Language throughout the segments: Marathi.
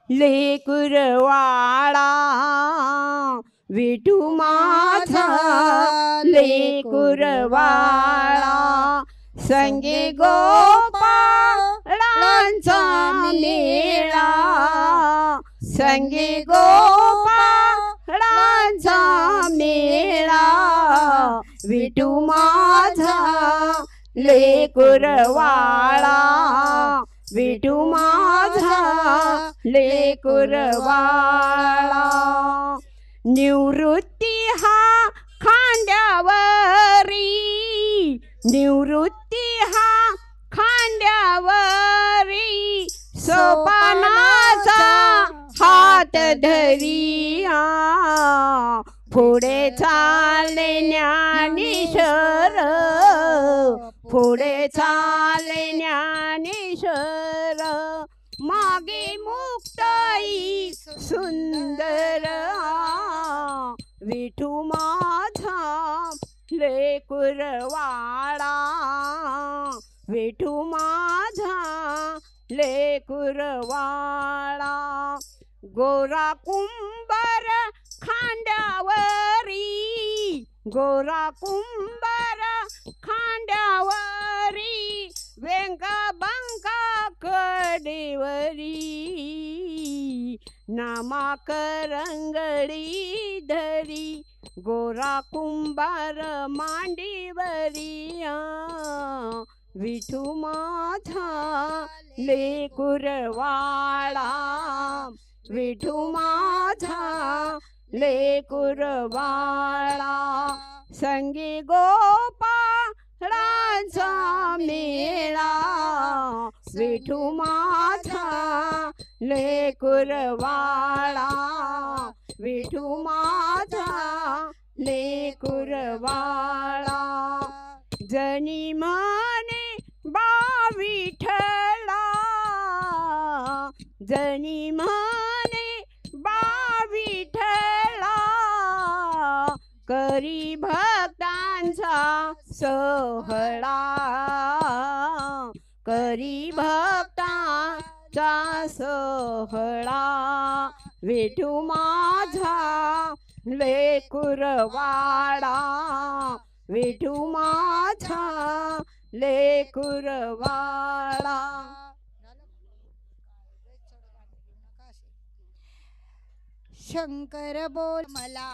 लेकुरवाळा विठू माझा लेकुरवाळा संगे गोपाळांचा मेळा संगे गोपाळांचा मेळा विठू माझा लेकुरवाळा विठू माझा लेकुरवाळा निवृत्ती हा खांद्यावरी निवृत्ती हा खांद्यावरी सोपानाचा हात धरिया पुढे चाले ज्ञानेश्वर पुढे चाले ज्ञानेश्वर मागे मुक्ताई सुंदर विठू माझा लेकुरवाळा विठू माझा लेकुरवाळा गोरा कुंभार खांद्यावरी गोरा कुंभार खांद्यावरी व्यंगा बंगा कडेवरी नामाकरंगडी धरी गोरा कुंभार मांडीवरी विठू माझा लेकुरवाळा विठू माझा लेकुरवाळा संगी गोपाळांचा मेळा विठू माझा लेकुरवाळा विठू माझा लेकुरवाळा जनी म्हणे बा विठला जनी म्हणे बा विठला करी भक्तांचा सोहळा करी भक्तांचा सोहळा विठू माझा लेकुरवाळा विठू माझा लेकुरवाळा शंकर बोल मला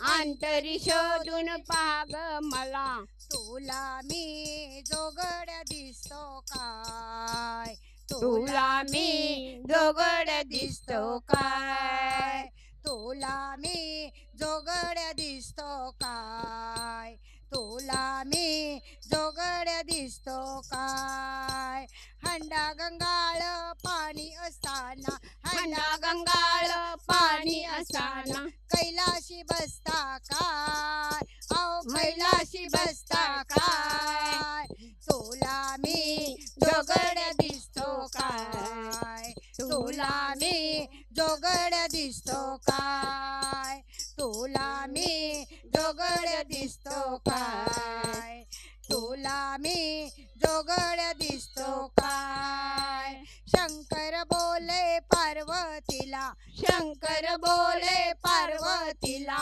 अंतरी शोधून पाग मला तुला मी जोगड्या दिसतो काय तुला मी जोगड्या दिसतो काय तुला मी जोगड्या दिसतो काय तुला मी जोगड्या दिसतो काय हंडा गंगाळ पाणी असताना हंडा गंगाळ पाणी असताना कैलाशी बसता काय अहो कैलाशी बसता काय तुला मी जोगड्या दिसतो काय तुला मी जोगड्या दिसतो काय तुला मी जोगड्या दिसतो काय तुला मी जोगड्या दिसतो काय शंकर बोले पार्वतीला शंकर बोले पार्वतीला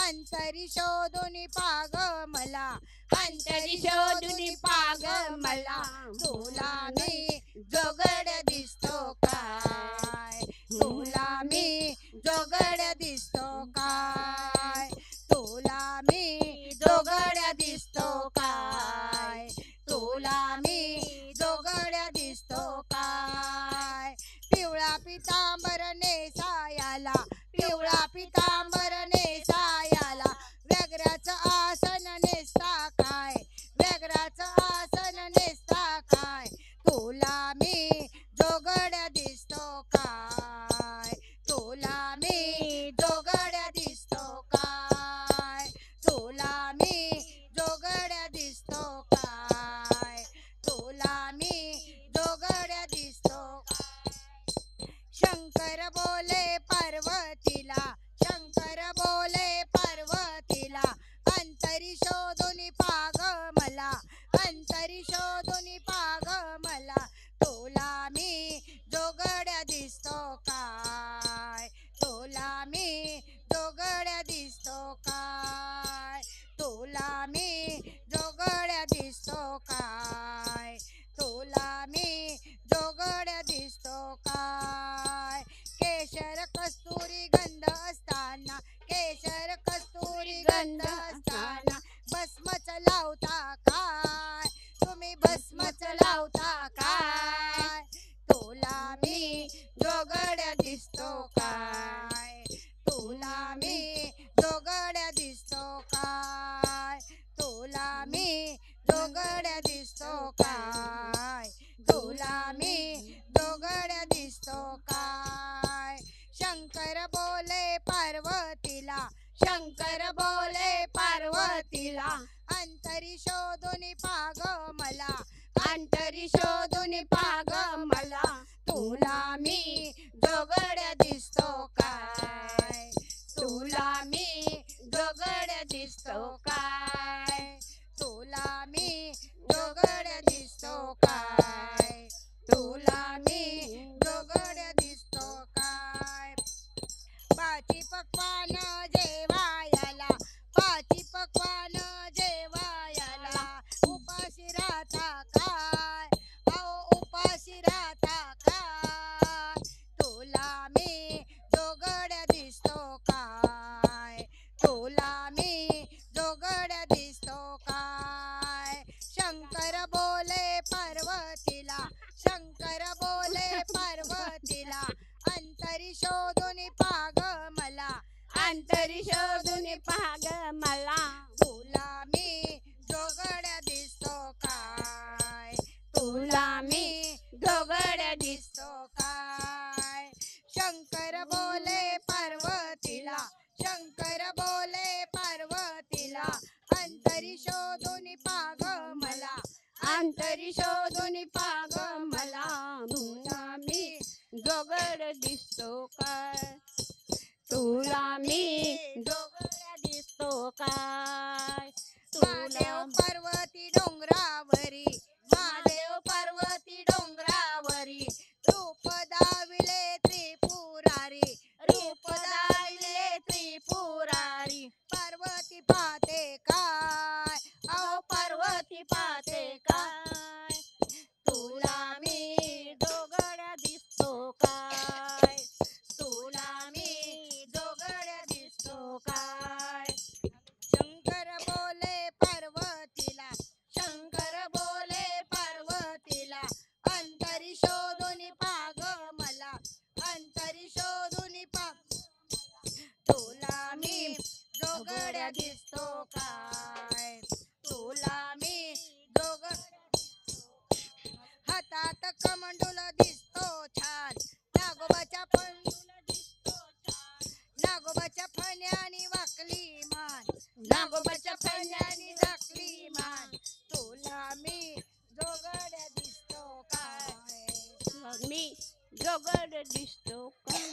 अंतरी शोधून पाग मला अंतरी शोधून पाग मला तुला मी जोगड्या दिसतो काय तुला मी जोगड्या दिसतो काय तुला मी जोगड्या दिसतो काय तुला मी जोगड्या दिसतो काय पिवळा पितांबर नेसायाला पिवळा पितांबर नेसायाला व्याघ्राचं आसन नेसता काय व्याघ्राचं आसन नेसता काय तुला मी जोगड्या दिसतो काय तुला मी जोगड्या दिसतो काय तुला मी जोगड्या दिसतो काय तुला मी जोगड्या दिसतो शंकर बोले पार्वतीला शंकर बोले पार्वतीला अंतरी शोधून पाग मला अंतरी शोधून पाग मला तुला मी जोगड्या दिसतो काय शंकर बोले पार्वतीला शंकर बोले पार्वतीला अंतरी शोधून पाग मला अंतरी शोधून पाग मला तुला मी जोगड्या दिसतो काय तुला मी जोगड्या दिसतो काय तुला मी जोगड्या दिसतो काय तुला मी जोगड्या दिसतो काय पाची पक्वान जेवायला पाची पक्वान जेवायला उपाशी राहता काय अहो उपाशी राहता काय तुला मी जोगड्या दिसतो काय तुला मी जोगड्या दिसतो काय शंकर बोले पार्वतीला शंकर बोले पार्वतीला अंतरी शोधून पाग मला अंतरी शोधून पाग मला तुला मी जोगड्या दिसतो काय तुला मी जोगड्या दिसतो काय शंकर बोले पार्वतीला शंकर बोले पार्वतीला अंतरी शोधून पाग मला अंतरी शोधून पाग मला तुला मी जोगड दिसतो काय तुला मी जोगड्या दिसतो काय महादेव पार्वती डोंगरावरी महादेव पार्वती डोंगरावरी रूप दाविले त्रिपुरारी रूप दाविले त्रिपुरारी पार्वती पाहते काय अहो पार्वती पाहते काय तुला मी जोगड्या दिसतो काय तुला मी जोगड्या दिसतो काय शंकर बोले पार्वतीला शंकर बोले पार्वतीला अंतरी शोधून पाग मला अंतरी शोधून पाग तुला मी जोगड्या दिसतो काय तुला मी हातात कमंडूल दिसतो छान नागोबाच्या नागोबाच्या फण्यानी वाकली मान नागोबाच्या फण्यानी वाकली मान तुला मी जोगड्या दिसतो काय मी जोगड दिसतो काय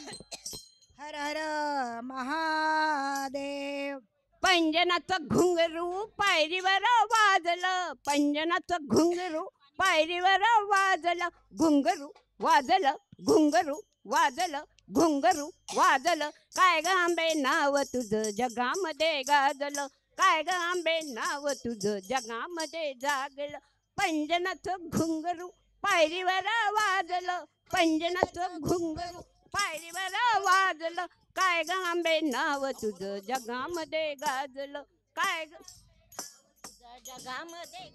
हर हर महादेव पंजनाचं घुंगरू पायरीवर वाजलं पंजनाचं घुंगरू पायरीवर वाजलं घुंगरू वाजलं घुंगरू वाजलं घुंगरू वाजलं काय ग आंबे नाव तुझं जगामध्ये गाजलं काय ग आंबे नाव तुझं जगामध्ये जागलं पंजनाचं घुंगरू पायरीवर वाजलं पंजनाचं घुंगरू पायरीवर वाजलं काय ग आंबे नाव तुझं जगामध्ये गाजलं काय ग जगामध्ये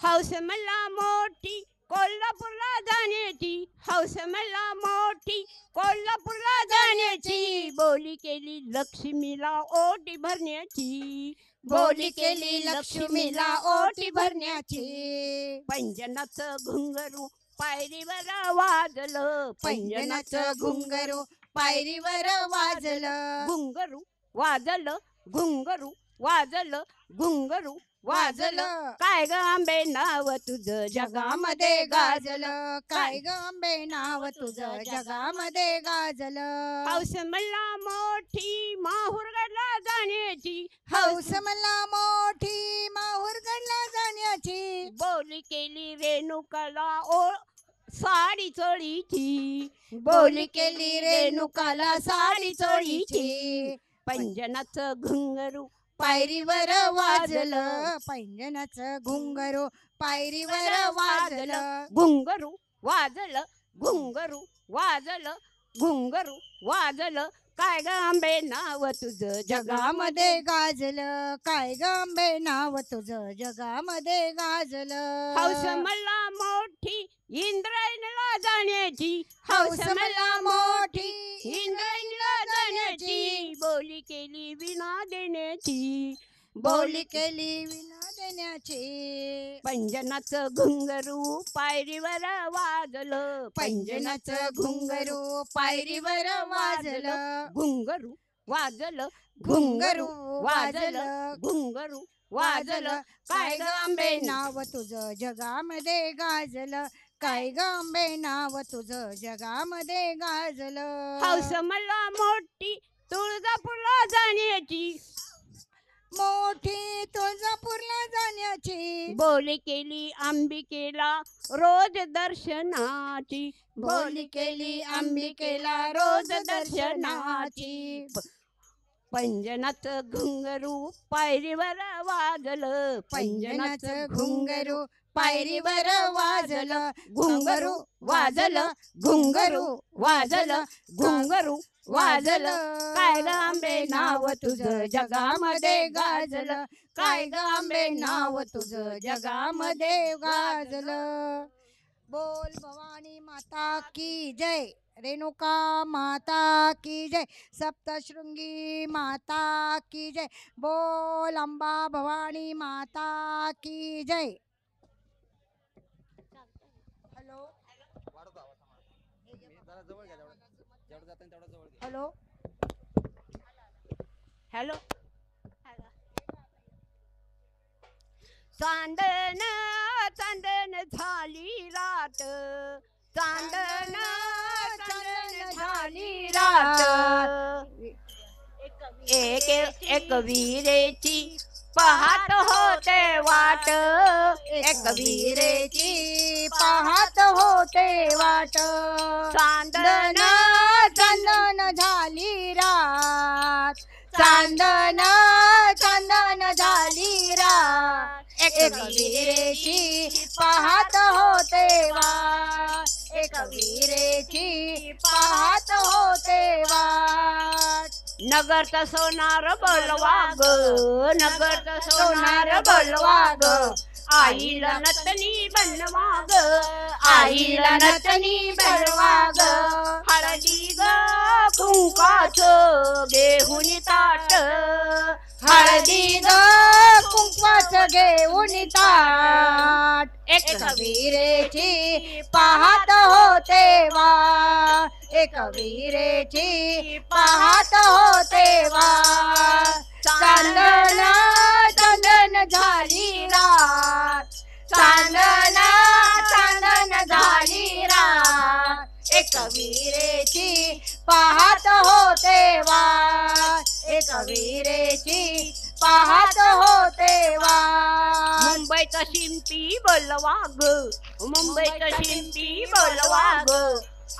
हौस मला मोठी कोल्हापूरला जाण्याची हौस मला मोठी कोल्हापूरला जाण्याची बोली केली लक्ष्मीला ओटी भरण्याची बोली केली लक्ष्मीला ओटी भरण्याची पंजनाचं घुंगरू पायरीवर वाजलं पैंजनाचं घुंगरू पायरीवर वाजलं घुंगरू वाजलं घुंगरू वाजलं घुंगरू वाजलं काय ग आंबे नाव तुझं जगामध्ये गाजलं काय ग आंबे नाव तुझं जगामध्ये गाजलं हौस मला मोठी माहूरगडला जाण्याची हौस मला मोठी माहूरगडला जाण्याची बोली केली रेणुकाला ओ साडी चोळीची बोली केली रेणुकाला साडी चोळीची पंजनाचं घुंगरू पायरीवर वाजलं पैंजनाचं घुंगरू पायरीवर वाजलं घुंगरू वाजलं घुंगरू वाजलं घुंगरू वाजलं काय ग आंबे नाव तुझं जगामध्ये गाजलं काय ग आंबे नाव तुझं जगामध्ये गाजलं हौस मला मोठी इंद्रायणीला जाण्याची हौस मला मोठी इंद्रायणीला जाण्याची बोली केली विना देण्याची बोली केली विना नेण्याचे पैंजनाचं घुंगरू पायरीवर वाजलं. पैंजनाचं घुंगरू पायरीवर वाजलं घुंगरू वाजलं. घुंगरू वाजलं घुंगरू वाजलं. काय ग आंबे नाव तुझं जगामध्ये गाजलं काय ग आंबे नाव तुझं जगामध्ये गाजलं हौस मला मोठी तुळजापूरला जाण्याची. मोठी तुळजापूरला जाण्याची बोली केली अंबिकेला रोज दर्शनाची. बोली केली अंबिकेला रोज दर्शनाची पैंजनाचं घुंगरू पायरीवर वाजलं. पैंजनाचं घुंगरू पायरीवर वाजलं घुंगरू वाजलं. घुंगरू वाजलं. घुंगरू वाजलं. काय ग आंबे नाव तुझं जगामध्ये गाजलं. काय ग आंबे नाव तुझं जगामध्ये गाजलं बोल भवानी माता की जय रेणुका माता की जय सप्तशृंगी माता की जय बोल अंबा भवानी माता की जय हॅलो हॅलो हॅलो. चांदण चांदण झाली रात. चांदण चांदण झाली रात. एक एक वीरेची पाहत होते वाट. एक वीरेची पाहत होते वाट चांदण चंदन झाली रात चांदन चंदन झाली रात एक वीरेची पाहत होते वाट एक वीरेची पाहत होते वाट नगरचा सोनार बोलवा ग. नगरचा सोनार बोलवा ग. आईला नतनी बनवा ग. आईला नतनी बनवा ग. हळदी ग कुंकाचं घेऊन ताट. हळदी ग कुंकवाचं घेऊन ताट एक वीरेची पाहत होते वाट एक वीरेची पाहत होते वाट चांदन चंदन झाली रात चांदन चांदन झाली रात एक वीरेची पाहत होते वाट एक वीरेची पाहत होते वाट मुंबईचा शिंपी बोलवा ग. मुंबईचा शिंपी बोलवा ग.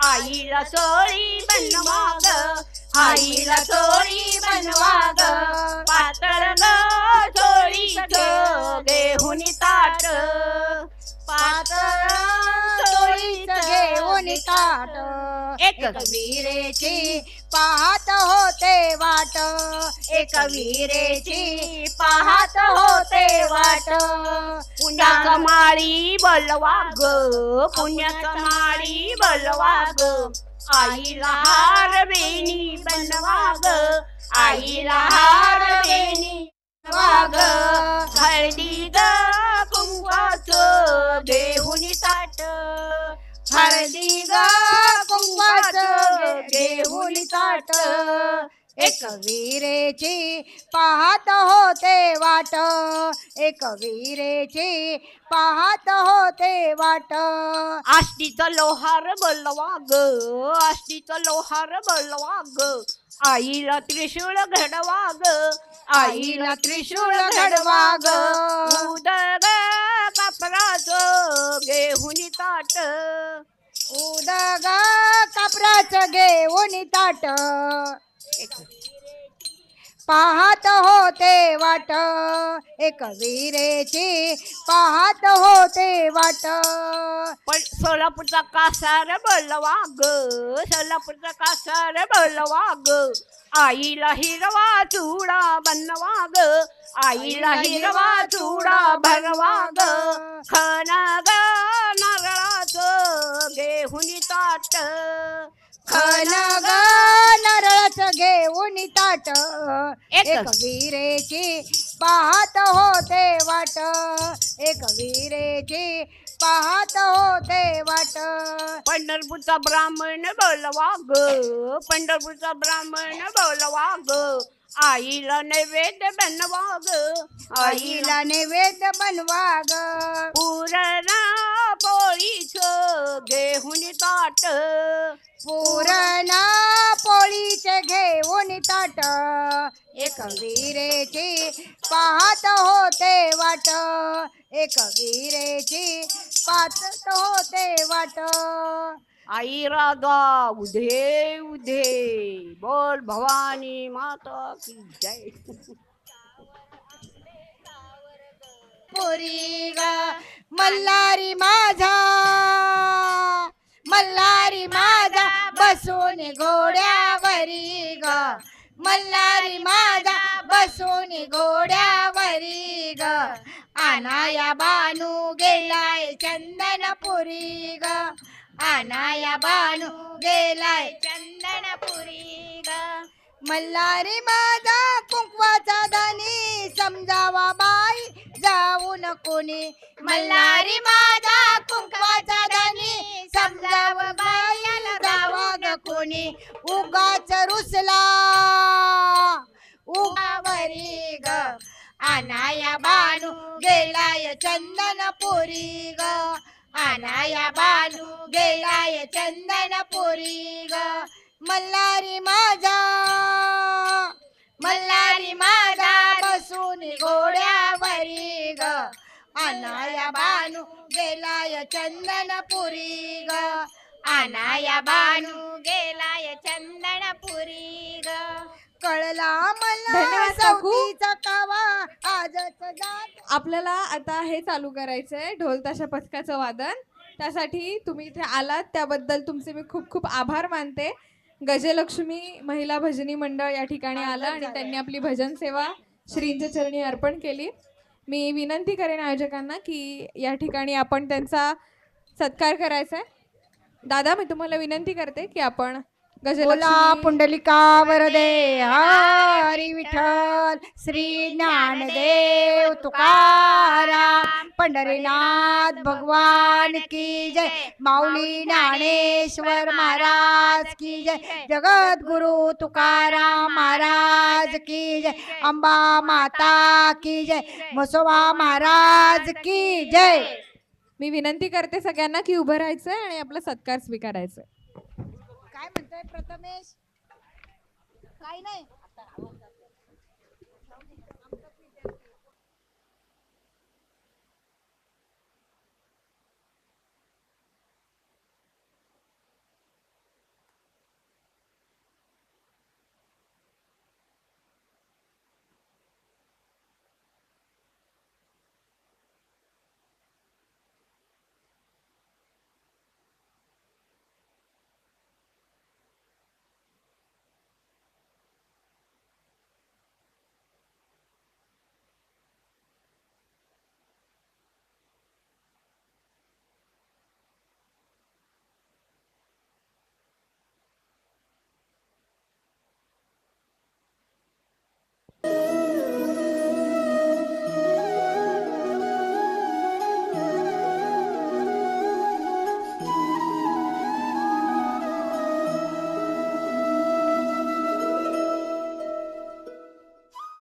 आईला चोळी बनवा ग. आईला चोळी बनवा ग. पातळ ग चोळीचं घेऊन ताट. पातळ चोळीचं घेऊन ताट एक वीरेची पाहत होते वाट एक वीरेची पाहत होते वाट पुण्याचा माळी बोलवा ग. पुण्याचा माळी बोलवा ग. आईला हार बेनी बनवा ग. आईला हार बेनी बनवा ग. हळदी ग कुंकवाचं घेऊन ताट. हळदी ग कुंकवाचं घेऊन ताट एक वीरेची पाहत होते वाट एक वीरेची पाहत होते वाट आष्टीचा लोहार बोलवा ग. आष्टीचा लोहार बोलवा ग. आईला त्रिशूळ घडवा ग. आईला त्रिशूळ घडवा ग. उदग कापराचं घेऊन ताट. उदग कापराचं घेऊन ताट पाहत होते वाट एक वीरेची पाहत होते वाट पण सोलापूरचा कासार बोलवा ग. सोलापूरचा कासार बोलवा ग. आईला हिरवा चुडा बनवा ग. आईला हिरवा चुडा भरवा ग. खना ग नारळाचं घेऊन ताट. खन ग नारळाचं घेऊन ताट एक वीरेची पाहत होते वाट एक विरेची पाहत होते वाट पंढरपूरचा ब्राह्मण बोलवा ग पंढरपूरचा ब्राह्मण बोलवा ग आईला नैवेद्य बनवा ग आईला नैवेद्य बनवा ग पुरणा पोळीच घेऊन ताट पुरणा पोळीचे घेऊन ताट एक विरेची पाहत होते वाट एक विरेची पाहत होते वाट आई राधा उधे उधे बोल भवानी माता की जय पुरी ग मल्हारी माझा मल्हारी माझा बसून घोड्यावरी ग मल्हारी माझा बसून घोड्यावरी ग आनाया बानू गेलाय चंदनपुरी ग आनाया बानू गेलाय चंदनपुरी ग मल्हारी माझा कुंकवाचा दानी समजावा बाई जाऊ कोणी मल्हारी माझा कुंकवाचा दानी समजावा बाई जावा ग कोणी उगाच रुसला उगावरी ग आनाया बानू गेलाय चंदनपुरी ग आनाया बानू गेलाय चंदनपुरी ग मल्हारी माझा बसून घोड्यावरी ग आनाया बानू गेलाय चंदनपुरी ग आनाया बानू गेलाय चंदनपुरी ग कळला मला धन्यवाद काकू. सवतीचा कावा आजच जात आपल्याला आता हे चालू करायचंय ढोल ताशा पथकाचं वादन. त्यासाठी तुम्ही इथे आलात त्याबद्दल तुमचे मी खूप खूप आभार मानते. गजलक्ष्मी महिला भजनी मंडळ या ठिकाणी आलं आणि त्यांनी आपली भजन सेवा श्रींच्या चरणी अर्पण केली. मी विनंती करेन आयोजकांना की या ठिकाणी आपण त्यांचा सत्कार करायचा आहे. दादा, मी तुम्हाला विनंती करते की आपण बोला गजलक्ष्मी पुंडलिका वरदे हरी विठ्ठल श्री ज्ञानदेव तुकाराम पंढरीनाथ भगवान की जय माऊली ज्ञानेश्वर महाराज की जय जगद्गुरु तुकाराम महाराज की जय अंबा माता की जय म्हसोबा महाराज की जय. मी विनंती करते सगळ्यांना की उभं राहायचंय आणि आपला सत्कार स्वीकारायचा. काय म्हणतोय प्रथमेश? काय नाही